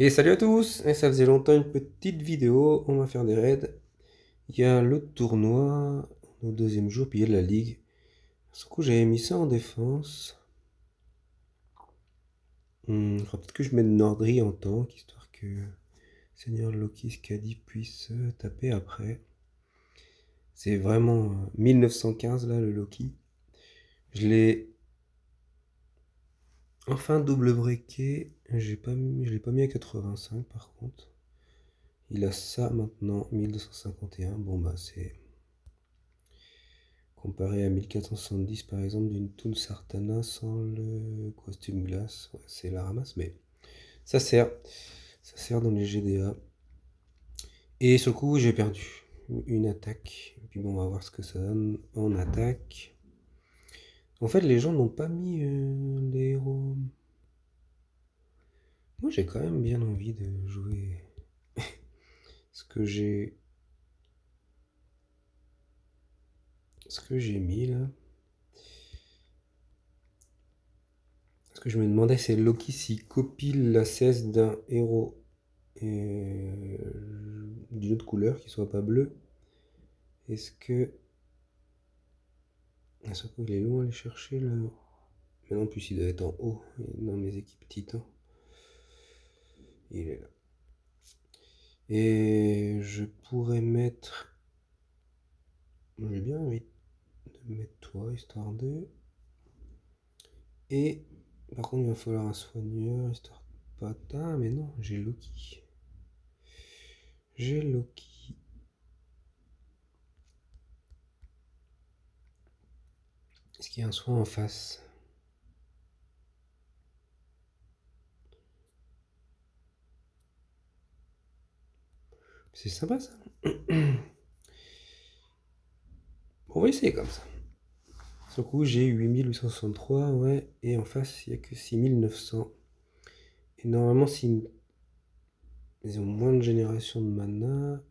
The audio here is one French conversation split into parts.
Et salut à tous! Et ça faisait longtemps une petite vidéo, on va faire des raids. Il y a le tournoi au deuxième jour, puis il y a la ligue. Du coup j'avais mis ça en défense. Faudra peut-être que je mette Nordri en tank, histoire que Seigneur Loki Skadi puisse taper après. C'est vraiment 1915 là le Loki. Je l'ai enfin double breaké. Je l'ai pas mis à 85 par contre. Il a ça maintenant, 1251. Bon bah c'est comparé à 1470 par exemple d'une Toon Sartana sans le costume glace. Ouais, c'est la ramasse, mais ça sert. Ça sert dans les GDA. Et sur le coup, j'ai perdu une attaque. Et puis bon, on va voir ce que ça donne en attaque. En fait, les gens n'ont pas mis les héros. Moi, j'ai quand même bien envie de jouer ce que j'ai. Ce que j'ai mis là. Ce que je me demandais, c'est Loki s'il copie la cesse d'un héros d'une autre couleur qui soit pas bleu. Est-ce que. À chaque fois, il est loin à aller chercher le. Mais non, en plus, il doit être en haut, dans mes équipes titans. Il est là. Et je pourrais mettre. J'ai bien envie de mettre toi, histoire de. Et. Par contre, il va falloir un soigneur, histoire de pas. Ah, mais non, j'ai Loki. J'ai Loki. Est-ce qu'il y a un soin en face? C'est sympa ça. On va essayer comme ça. Sur le coup, j'ai 8863, ouais, et en face, il n'y a que 6900. Et normalement, ils ont moins de génération de mana,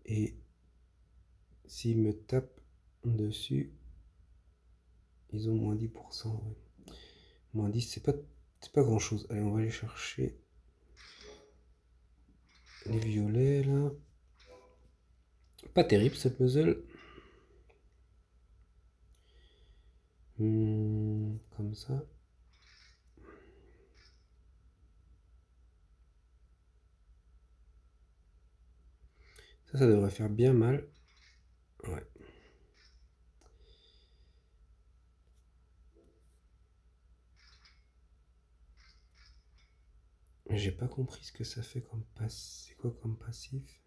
et s'ils me tapent dessus, ils ont moins 10%. Ouais. Moins 10, c'est pas grand chose. Allez, on va aller chercher les violets là. Pas terrible ce puzzle. Comme ça. Ça devrait faire bien mal. Ouais. J'ai pas compris ce que ça fait comme passif. C'est quoi comme passif?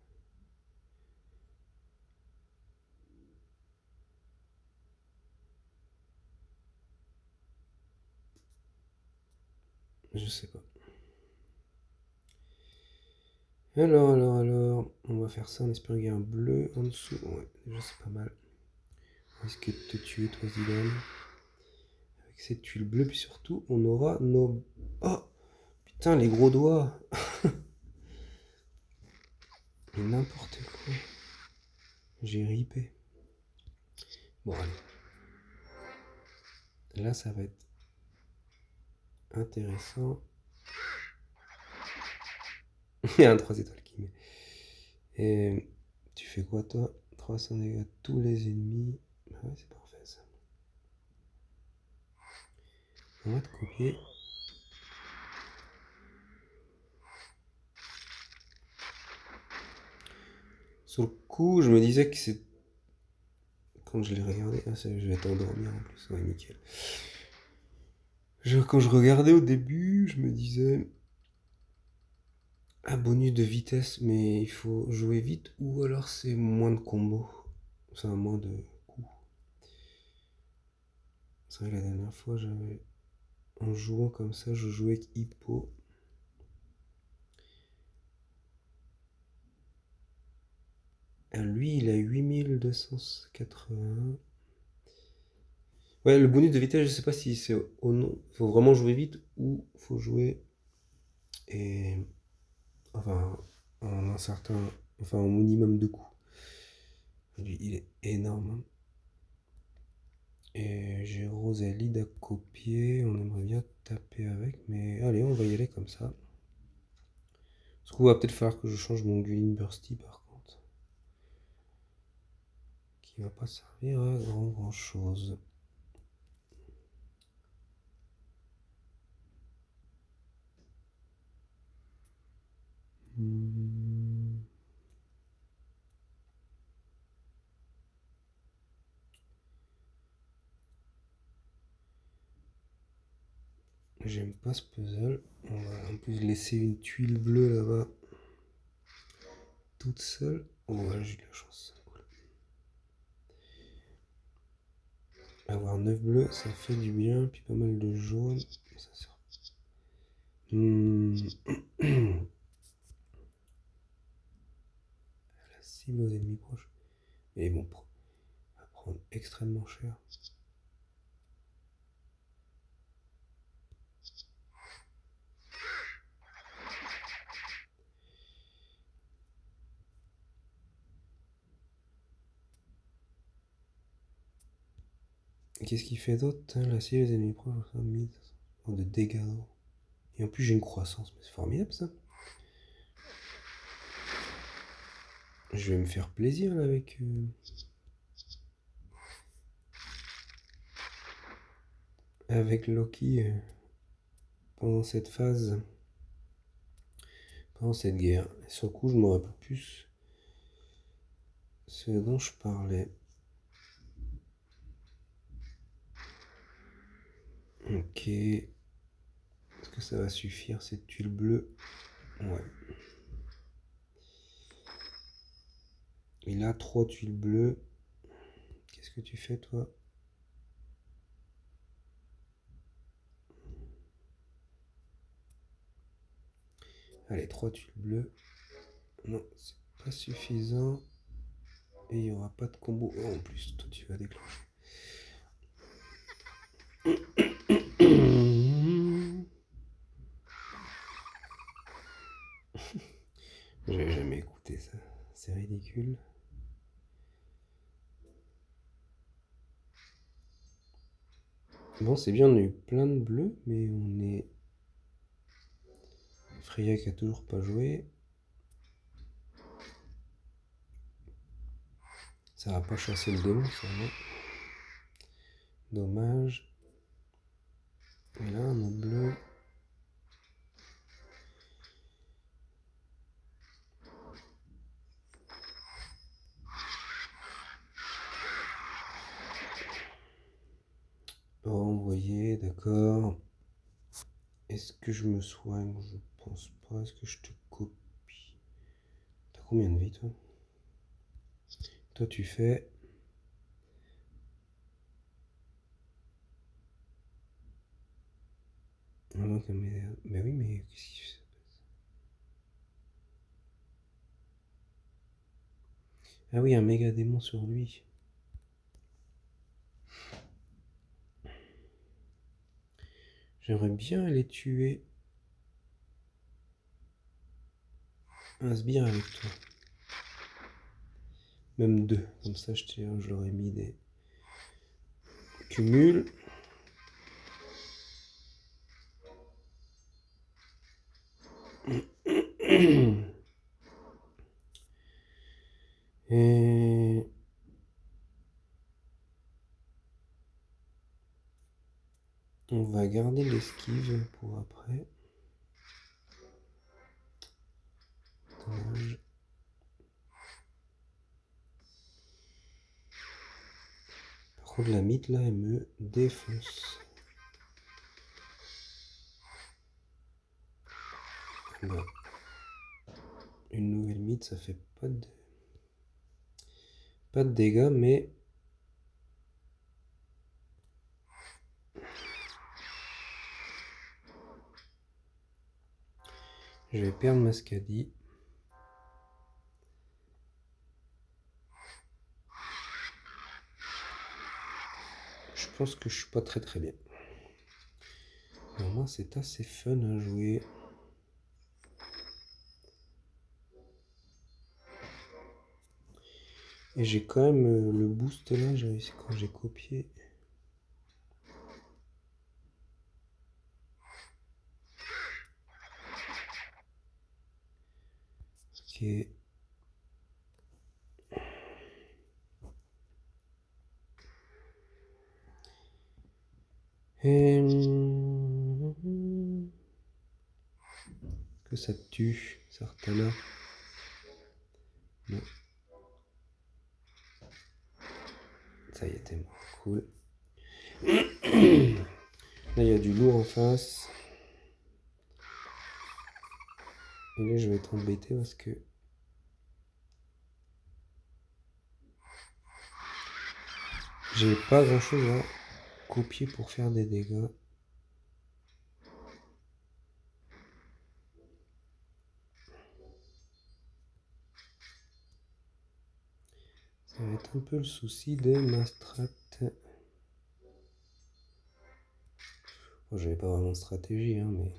Je sais pas. Alors, on va faire ça en espérant qu'il y ait un bleu en dessous. Ouais, déjà c'est pas mal. On risque de te tuer, toi, Zidane. Avec cette tuile bleue, puis surtout, on aura nos. Oh putain, les gros doigts. Mais n'importe quoi. J'ai ripé. Bon, allez. Là, ça va être intéressant. Il y a un 3 étoiles qui met. Et tu fais quoi, toi? 300 dégâts à tous les ennemis. Ah ouais, c'est parfait ça. On va te copier. Sur le coup, je me disais que c'est. Quand je l'ai regardé. Ah, je vais t'endormir en plus. Ouais, nickel. Quand je regardais au début, je me disais. Ah, bonus de vitesse, mais il faut jouer vite ou alors c'est moins de combos. C'est un moins de coups. C'est vrai que la dernière fois, en jouant comme ça, je jouais avec Hippo. Lui, il a 8280. Ouais, le bonus de vitesse, je sais pas si c'est au nom. Faut vraiment jouer vite ou faut jouer. Et. Enfin, en un certain. Enfin, au minimum de coups. Lui, il est énorme. Et j'ai Rosalide à copier. On aimerait bien taper avec, mais allez, on va y aller comme ça. Parce qu'il va peut-être falloir que je change mon Gulin Bursty par contre. Qui va pas servir à grand chose. J'aime pas ce puzzle. On va en plus laisser une tuile bleue là-bas. Toute seule. Oh voilà, j'ai eu de la chance. Cool. Avoir 9 bleus, ça fait du bien. Puis pas mal de jaune. Ça sert. La cible aux ennemis proches. Mais bon, va prendre extrêmement cher. Qu'est-ce qu'il fait d'autre? La cible aux ennemis proches, ça, 1000 de dégâts. Et en plus, j'ai une croissance. Mais c'est formidable ça. Je vais me faire plaisir là avec. Avec Loki pendant cette phase. Pendant cette guerre. Et sur le coup, je me rappelle plus ce dont je parlais. Ok. Est-ce que ça va suffire cette tuile bleue? Ouais. Il a 3 tuiles bleues. Qu'est-ce que tu fais toi? Allez, 3 tuiles bleues. Non, c'est pas suffisant. Et il n'y aura pas de combo. Oh, en plus, toi tu vas déclencher. J'avais jamais écouté ça. C'est ridicule. Bon, c'est bien, on a eu plein de bleus, mais on est. Freya qui a toujours pas joué. Ça va pas chasser le démon, ça, non? Dommage. Et là, un autre bleu. Envoyé, d'accord. Est-ce que je me soigne? Je pense pas. Est-ce que je te copie? T'as combien de vie, toi? Toi, tu fais. Ah non, mais oui, mais qu'est-ce qu'il fait? Ah oui, un méga démon sur lui. J'aimerais bien aller tuer un sbire avec toi. Même deux. Comme ça, je leur ai mis des cumuls. Et on va garder l'esquive pour après. Dommage. Par contre, la mythe là, elle me défonce. Bah, une nouvelle mythe, ça fait pas de dégâts, mais je vais perdre ma Skadi. Je pense que je suis pas très bien. Mais au moins, c'est assez fun à jouer. Et j'ai quand même le boost là, j'ai réussi quand j'ai copié. Ok. Que ça te tue, Sartana. Non. Ça y est, t'es mort. Cool. Là, il y a du lourd en face. Et là, je vais être embêté parce que... j'ai pas grand chose à copier pour faire des dégâts. Ça va être un peu le souci de ma strat. Bon, j'avais pas vraiment de stratégie, hein, mais...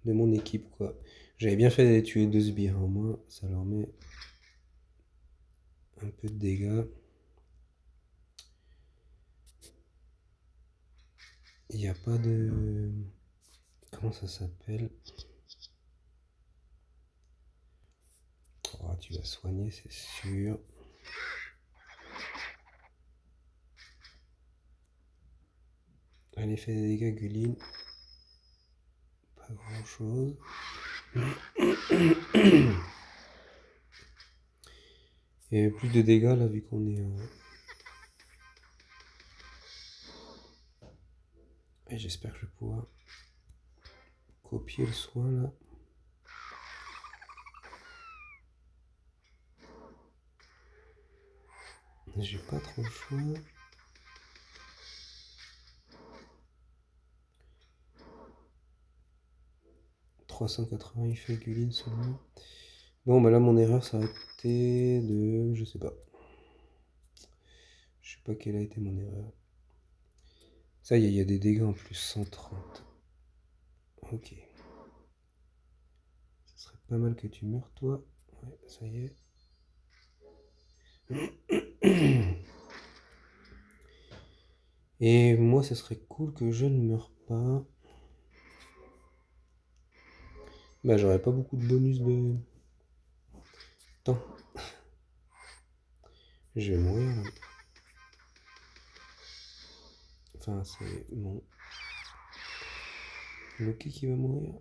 de mon équipe, quoi. J'avais bien fait d'aller tuer 2 sbires en moins. Ça leur met un peu de dégâts. Il n'y a pas de... comment ça s'appelle? Oh, tu vas soigner, c'est sûr. Allez, fais des dégâts, Guline. Pas grand chose. Et plus de dégâts là, vu qu'on est... et j'espère que je vais pouvoir copier le soin là. J'ai pas trop le choix. « 380 il fait Guline seulement. Bon bah là mon erreur ça a été de... je sais pas. Je sais pas quelle a été mon erreur. Ça y est, il y a des dégâts en plus, 130. Ok. Ce serait pas mal que tu meurs toi. Ouais, ça y est. Et moi, ça serait cool que je ne meure pas. Bah, j'aurais pas beaucoup de bonus de temps. Je vais mourir là. Enfin, c'est mon Loki qui va mourir.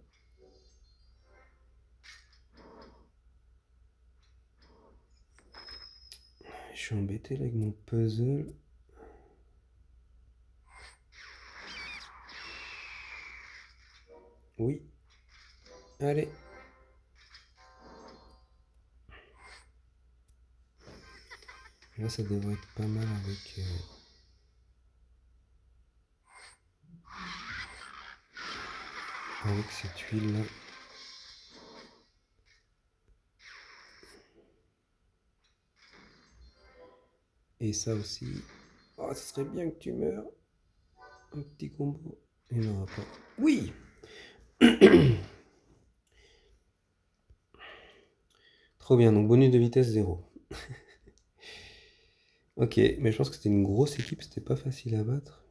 Je suis embêté là avec mon puzzle. Oui. Allez. Là, ça devrait être pas mal avec cette huile là. Et ça aussi. Oh, ça serait bien que tu meurs. Un petit combo. Il n'y en aura pas. Oui. Trop bien, donc bonus de vitesse 0. Ok, mais je pense que c'était une grosse équipe, c'était pas facile à battre.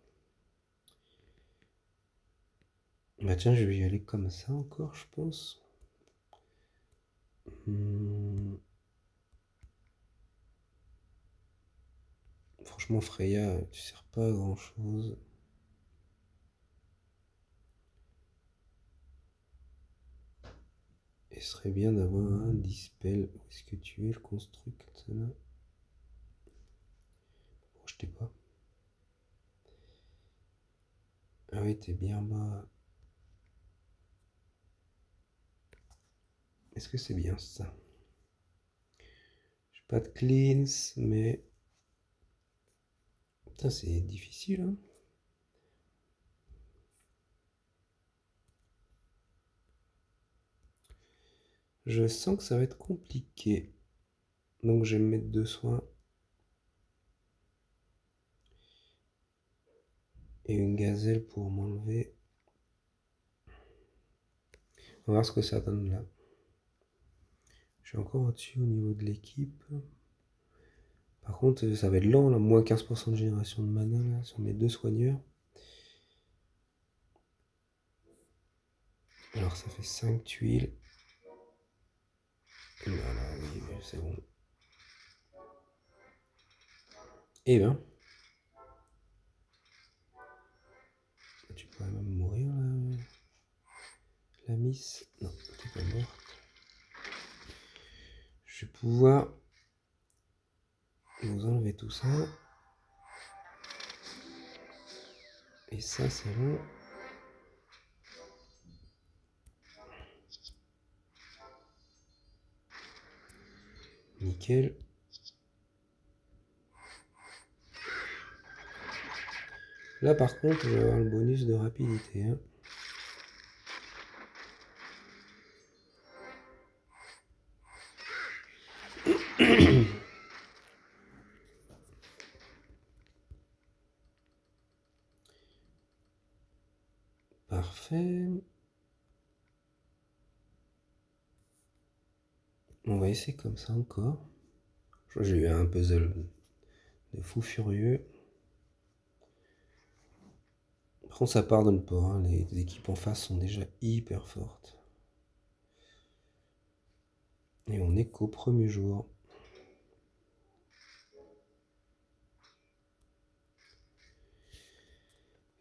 Bah tiens, je vais y aller comme ça encore, je pense. Franchement, Freya, tu sers pas à grand chose. Et ce serait bien d'avoir un dispel. Où est-ce que tu es, le construct là? Projetez pas. Ah oui, t'es bien bas. Est-ce que c'est bien ça? J'ai pas de cleans, mais... putain, c'est difficile, hein. Je sens que ça va être compliqué. Donc je vais me mettre 2 soins. Et une gazelle pour m'enlever. On va voir ce que ça donne là. Je suis encore au-dessus au niveau de l'équipe. Par contre, ça va être lent là, moins 15% de génération de mana là, sur mes 2 soigneurs. Alors ça fait 5 tuiles. Voilà, oui, c'est bon. Eh ben, tu pourrais même mourir là, la miss. Non, t'es pas morte. Je vais pouvoir vous enlever tout ça. Et ça, c'est bon. Nickel. Là, par contre, je vais avoir le bonus de rapidité. Hein. Parfait. On va essayer comme ça encore. J'ai eu un puzzle de fou furieux. Par contre, ça pardonne pas. Hein. Les équipes en face sont déjà hyper fortes. Et on est qu'au premier jour.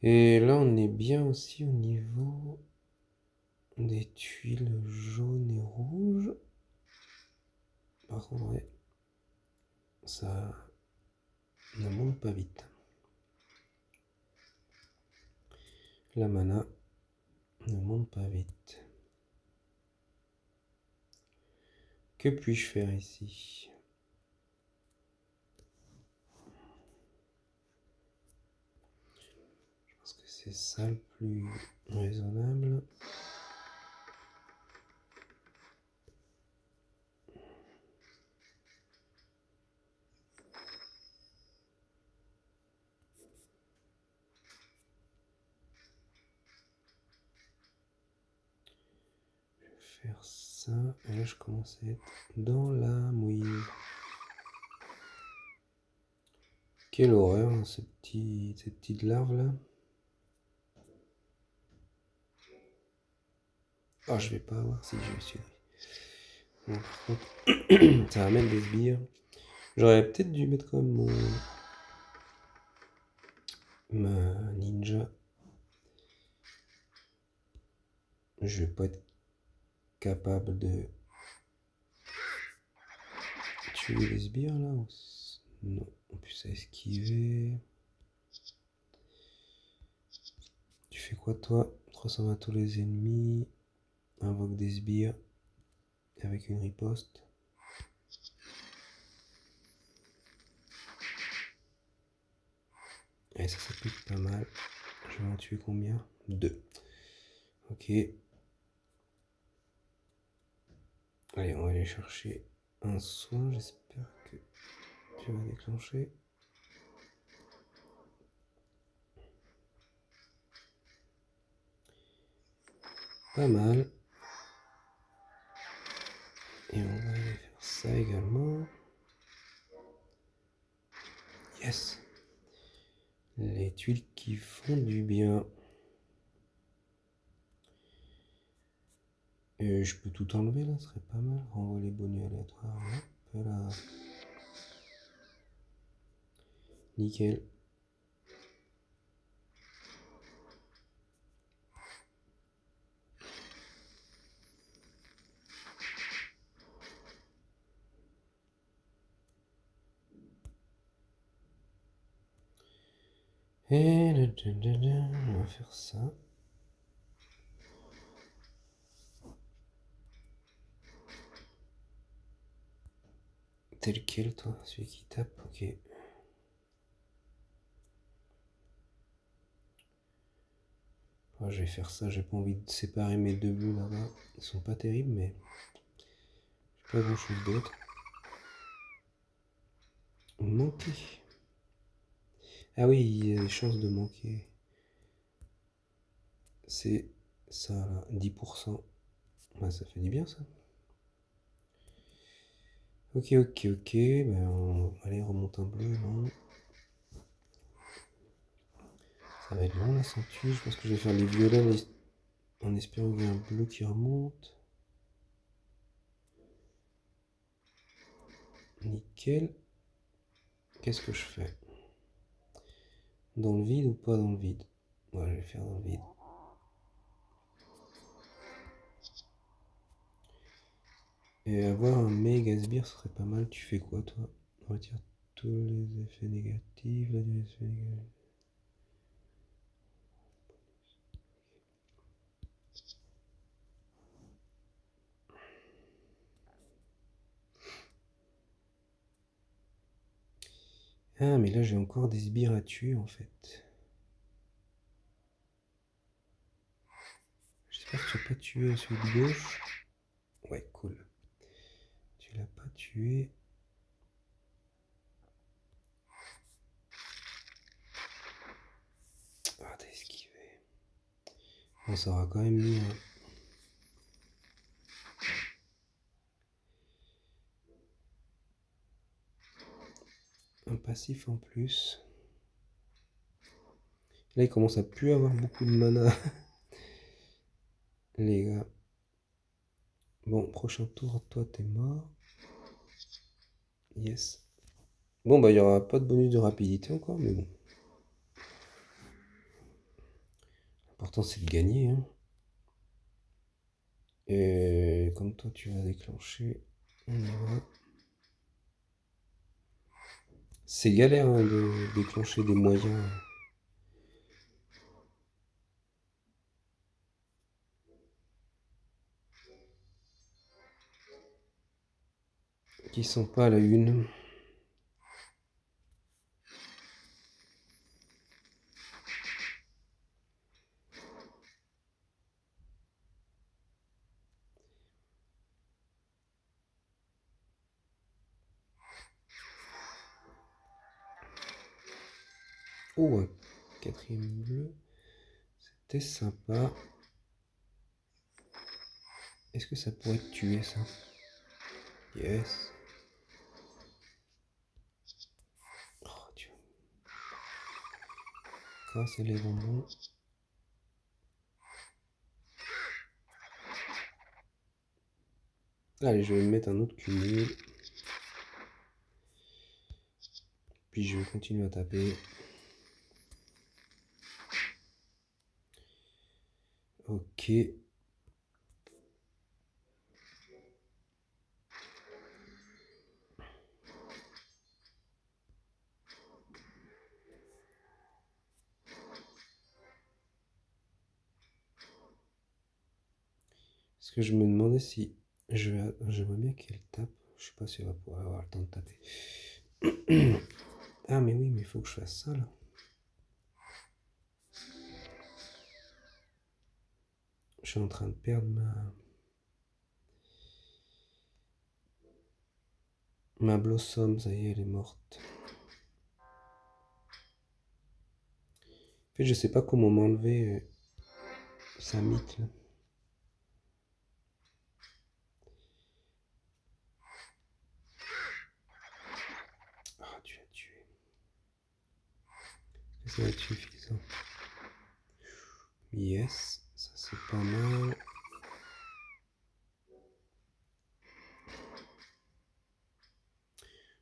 Et là, on est bien aussi au niveau des tuiles jaunes et rouges. Par contre, ouais, ça ne monte pas vite. La mana ne monte pas vite. Que puis-je faire ici? Je pense que c'est ça le plus raisonnable. Faire ça, et là je commence à être dans la mouise. Quelle horreur, hein, cette petite larve là. Ah, je vais pas avoir si je suis. Bon, par contre, ça ramène des sbires. J'aurais peut-être dû mettre comme ma ninja. Je vais pas être capable de tuer les sbires là. Non, en plus ça esquiver. Tu fais quoi toi? 320 tous les ennemis. Invoque des sbires avec une riposte. Et ça pique pas mal. Je vais en tuer combien? 2. Ok. Allez, on va aller chercher un soin. J'espère que tu vas déclencher. Pas mal. Et on va aller faire ça également. Yes. Les tuiles qui font du bien. Je peux tout enlever là, ce serait pas mal. Renvoie les bonus aléatoires. Hop là. Nickel. Et on va faire ça. Tel quel, toi, celui qui tape, ok. Oh, je vais faire ça, j'ai pas envie de séparer mes deux bleus là-bas. Ils sont pas terribles, mais j'ai pas grand chose d'autre. Manquer. Ah oui, il y a des chances de manquer. C'est ça là, 10%. Ouais, ça fait du bien ça. Ok, ben, allez, remonte un bleu, non. Ça va être long la ceinture, je pense que je vais faire les violets en espérant qu'il y ait un bleu qui remonte. Nickel. Qu'est-ce que je fais? Dans le vide ou pas dans le vide? Ouais, je vais faire dans le vide. Et avoir un méga sbire, ce serait pas mal. Tu fais quoi, toi? Retire tous les effets négatifs, la durée des effets négatifs. Ah, mais là, j'ai encore des sbires à tuer, en fait. J'espère que tu n'as pas tué celui de gauche. Ouais, cool. Tu l'as pas tué. Ah, t'as esquivé. Bon, ça aura quand même mis un passif en plus. Là, il commence à plus avoir beaucoup de mana. Les gars. Bon, prochain tour, toi, t'es mort. Yes. Bon, bah, il n'y aura pas de bonus de rapidité encore, mais bon. L'important, c'est de gagner. Hein. Et comme toi, tu vas déclencher, on y va. C'est galère hein, de déclencher des moyens qui sont pas à la une. Oh, un quatrième bleu. C'était sympa. Est-ce que ça pourrait te tuer, ça? Yes. Oh, tu vas casser les bonbons. Allez, je vais me mettre un autre cumul. Puis je vais continuer à taper. Ok. Parce que je me demandais si j'aimerais bien qu'elle tape. Je sais pas si elle va pouvoir avoir le temps de taper. Ah mais oui, mais il faut que je fasse ça là. Je suis en train de perdre ma Blossom, ça y est, elle est morte. En fait, je sais pas comment m'enlever sa mythe là. Ah, tu l'as tué. Est-ce que ça va être suffisant? Yes, ça c'est pas mal.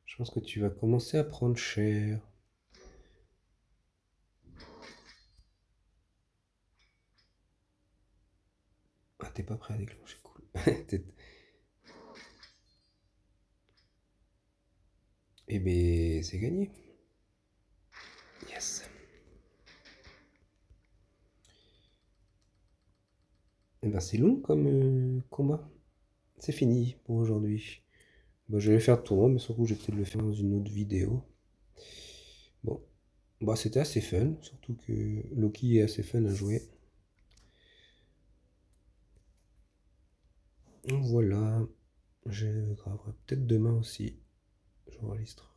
Je pense que tu vas commencer à prendre cher. Ah, t'es pas prêt à déclencher, cool. Eh ben, c'est gagné. Yes. Eh ben, c'est long comme combat. C'est fini pour aujourd'hui. Bah, je vais faire le tournoi, mais surtout, je vais peut-être le faire dans une autre vidéo. Bon, bah, c'était assez fun, surtout que Loki est assez fun à jouer. Voilà, je graverai peut-être demain aussi. J'enregistre.